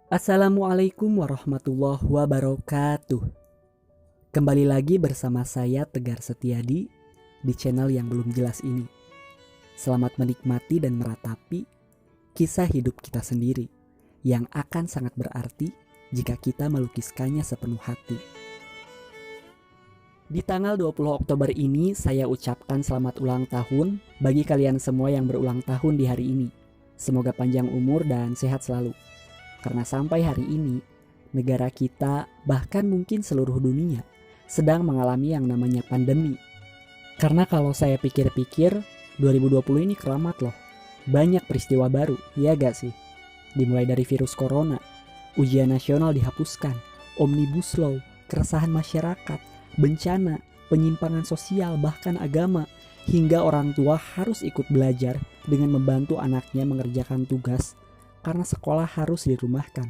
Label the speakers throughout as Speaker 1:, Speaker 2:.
Speaker 1: Assalamualaikum warahmatullahi wabarakatuh. Kembali lagi bersama saya Tegar Setiadi di channel yang belum jelas ini. Selamat menikmati dan meratapi kisah hidup kita sendiri yang akan sangat berarti jika kita melukiskannya sepenuh hati. Di tanggal 20 Oktober ini saya ucapkan selamat ulang tahun bagi kalian semua yang berulang tahun di hari ini. Semoga panjang umur dan sehat selalu. Karena sampai hari ini, negara kita bahkan mungkin seluruh dunia sedang mengalami yang namanya pandemi. Karena kalau saya pikir-pikir, 2020 ini keramat loh. Banyak peristiwa baru, ya gak sih? Dimulai dari virus corona, ujian nasional dihapuskan, omnibus law, keresahan masyarakat, bencana, penyimpangan sosial, bahkan agama, hingga orang tua harus ikut belajar dengan membantu anaknya mengerjakan tugas karena sekolah harus dirumahkan.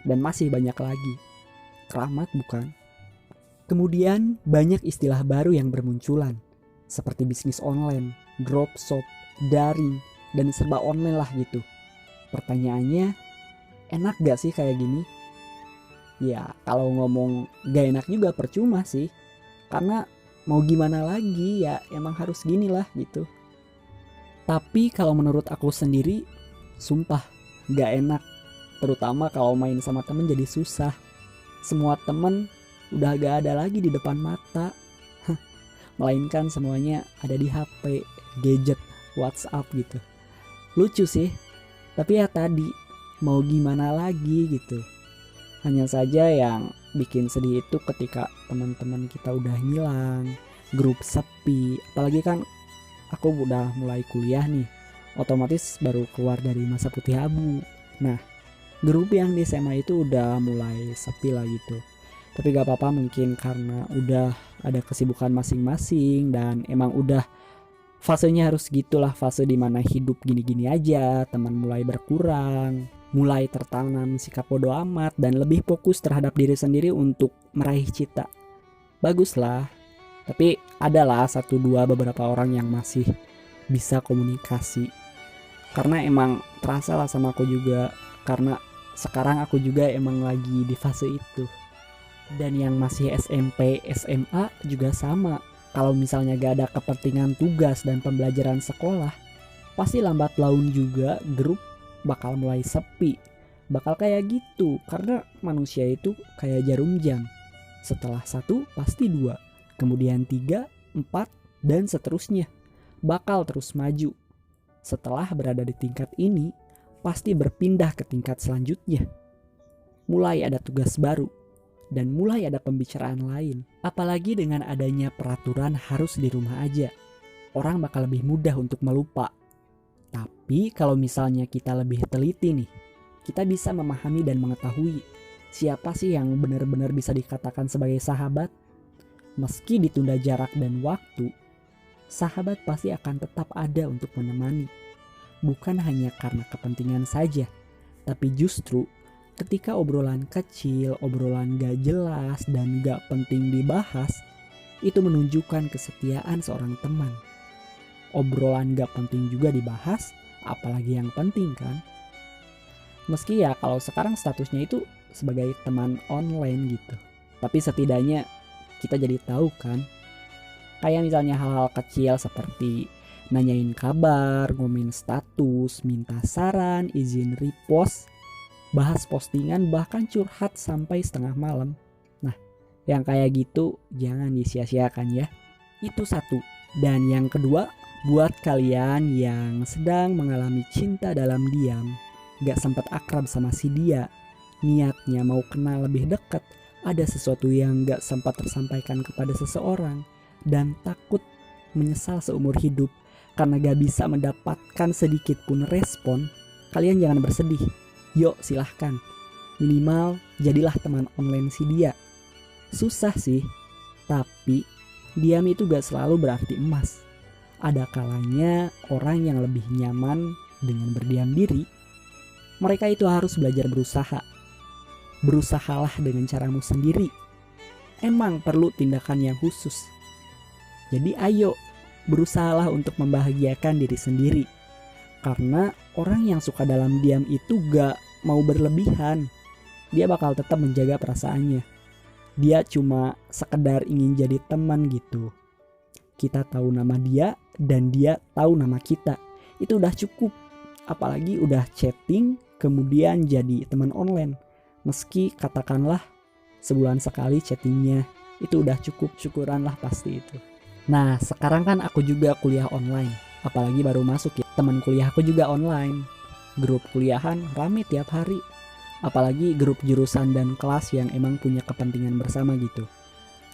Speaker 1: Dan masih banyak lagi. Keramat bukan? Kemudian banyak istilah baru yang bermunculan. Seperti bisnis online, dropship, daring, dan serba online lah gitu. Pertanyaannya, enak gak sih kayak gini? Ya kalau ngomong gak enak juga percuma sih. Karena mau gimana lagi ya emang harus gini lah gitu. Tapi kalau menurut aku sendiri, sumpah gak enak, terutama kalau main sama temen jadi susah. Semua temen udah gak ada lagi di depan mata, melainkan semuanya ada di HP, gadget, WhatsApp gitu. Lucu sih, tapi ya tadi mau gimana lagi gitu. Hanya saja yang bikin sedih itu ketika teman-teman kita udah hilang, grup sepi, apalagi kan aku udah mulai kuliah nih, otomatis baru keluar dari masa putih abu. Nah, grup yang di SMA itu udah mulai sepi lah gitu. Tapi gak apa-apa, mungkin karena udah ada kesibukan masing-masing dan emang udah fasenya harus gitulah, fase dimana hidup gini-gini aja, teman mulai berkurang, mulai tertanam sikap bodo amat dan lebih fokus terhadap diri sendiri untuk meraih cita. Bagus lah, tapi adalah satu dua beberapa orang yang masih bisa komunikasi. Karena emang terasa lah sama aku juga, karena sekarang aku juga emang lagi di fase itu. Dan yang masih SMP, SMA juga sama. Kalau misalnya gak ada kepentingan tugas dan pembelajaran sekolah, pasti lambat laun juga grup bakal mulai sepi. Bakal kayak gitu, karena manusia itu kayak jarum jam. Setelah satu pasti dua, kemudian tiga, empat, dan seterusnya. Bakal terus maju. Setelah berada di tingkat ini, pasti berpindah ke tingkat selanjutnya. Mulai ada tugas baru, dan mulai ada pembicaraan lain. Apalagi dengan adanya peraturan harus di rumah aja, orang bakal lebih mudah untuk melupa. Tapi kalau misalnya kita lebih teliti nih, kita bisa memahami dan mengetahui siapa sih yang benar-benar bisa dikatakan sebagai sahabat. Meski ditunda jarak dan waktu, sahabat pasti akan tetap ada untuk menemani. Bukan hanya karena kepentingan saja, tapi justru ketika obrolan kecil, obrolan gak jelas dan gak penting dibahas, itu menunjukkan kesetiaan seorang teman. Obrolan gak penting juga dibahas, apalagi yang penting kan. Meski ya kalau sekarang statusnya itu sebagai teman online gitu, tapi setidaknya kita jadi tahu kan. Kayak misalnya hal-hal kecil seperti nanyain kabar, ngomongin status, minta saran, izin repost, bahas postingan, bahkan curhat sampai setengah malam. Nah, yang kayak gitu jangan disia-siakan ya. Itu satu. Dan yang kedua, buat kalian yang sedang mengalami cinta dalam diam, gak sempat akrab sama si dia, niatnya mau kenal lebih dekat, ada sesuatu yang gak sempat tersampaikan kepada seseorang, dan takut menyesal seumur hidup karena gak bisa mendapatkan sedikit pun respon, kalian jangan bersedih. Yuk silahkan, minimal jadilah teman online si dia. Susah sih, tapi diam itu gak selalu berarti emas. Ada kalanya orang yang lebih nyaman dengan berdiam diri. Mereka itu harus belajar berusaha. Berusahalah dengan caramu sendiri. Emang perlu tindakan yang khusus. Jadi ayo, berusahalah untuk membahagiakan diri sendiri. Karena orang yang suka dalam diam itu gak mau berlebihan. dia bakal tetap menjaga perasaannya. Dia cuma sekedar ingin jadi teman gitu. Kita tahu nama dia dan dia tahu nama kita. Itu udah cukup. Apalagi udah chatting kemudian jadi teman online. Meski katakanlah sebulan sekali chattingnya, itu udah cukup, syukuran lah pasti itu. Nah sekarang kan aku juga kuliah online. Apalagi baru masuk ya, teman kuliahku juga online. Grup kuliahan rame tiap hari. Apalagi grup jurusan dan kelas yang emang punya kepentingan bersama gitu.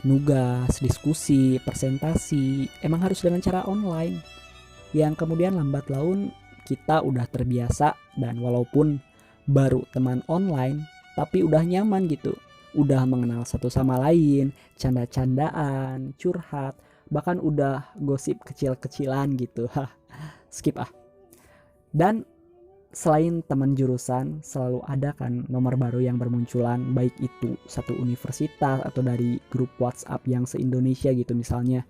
Speaker 1: Nugas, diskusi, presentasi, emang harus dengan cara online. Yang kemudian lambat laun kita udah terbiasa, dan walaupun baru teman online, tapi udah nyaman gitu. Udah mengenal satu sama lain, canda-candaan, curhat, bahkan udah gosip kecil-kecilan gitu. Skip ah. Dan selain teman jurusan, selalu ada kan nomor baru yang bermunculan, baik itu satu universitas atau dari grup WhatsApp yang se-Indonesia gitu, misalnya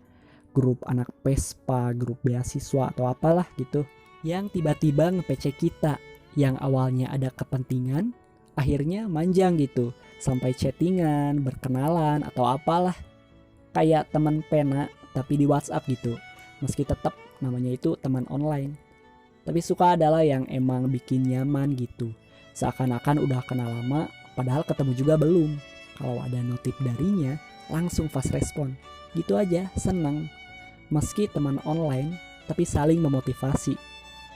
Speaker 1: grup anak Pespa, grup beasiswa atau apalah gitu, yang tiba-tiba nge-PC kita, yang awalnya ada kepentingan, akhirnya manjang gitu, sampai chattingan, berkenalan atau apalah, kayak teman pena tapi di WhatsApp gitu, meski tetap namanya itu teman online. Tapi suka adalah yang emang bikin nyaman gitu. Seakan-akan udah kenal lama, padahal ketemu juga belum. Kalau ada notif darinya, langsung fast respon. Gitu aja, seneng. Meski teman online, tapi saling memotivasi.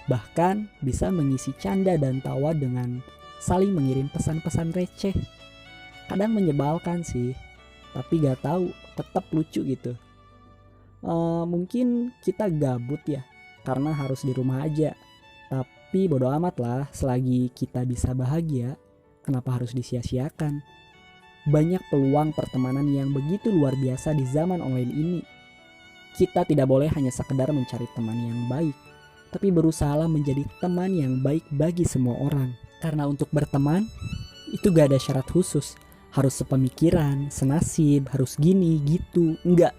Speaker 1: Bahkan bisa mengisi canda dan tawa dengan saling mengirim pesan-pesan receh. Kadang menyebalkan sih, tapi gak tahu, tetap lucu gitu. Mungkin kita gabut ya, karena harus di rumah aja. Tapi bodo amat lah, selagi kita bisa bahagia, kenapa harus disia-siakan? Banyak peluang pertemanan yang begitu luar biasa di zaman online ini. Kita tidak boleh hanya sekedar mencari teman yang baik, tapi berusaha menjadi teman yang baik bagi semua orang. Karena untuk berteman, itu gak ada syarat khusus. Harus sepemikiran, senasib, harus gini, gitu. Enggak,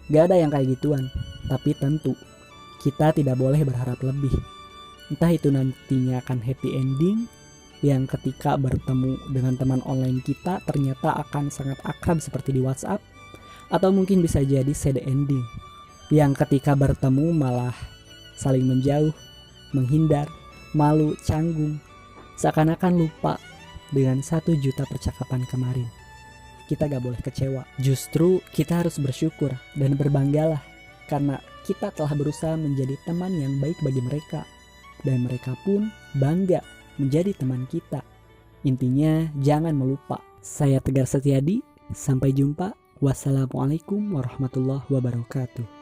Speaker 1: gak ada yang kayak gituan. Tapi tentu, kita tidak boleh berharap lebih. Entah itu nantinya akan happy ending, yang ketika bertemu dengan teman online kita ternyata akan sangat akrab seperti di WhatsApp, atau mungkin bisa jadi sad ending, yang ketika bertemu malah saling menjauh, menghindar, malu, canggung, seakan-akan lupa dengan 1 juta percakapan kemarin. Kita gak boleh kecewa. Justru kita harus bersyukur dan berbanggalah, karena kita telah berusaha menjadi teman yang baik bagi mereka. Dan mereka pun bangga menjadi teman kita. Intinya jangan melupa. Saya Tegar Setiadi, sampai jumpa. Wassalamualaikum warahmatullahi wabarakatuh.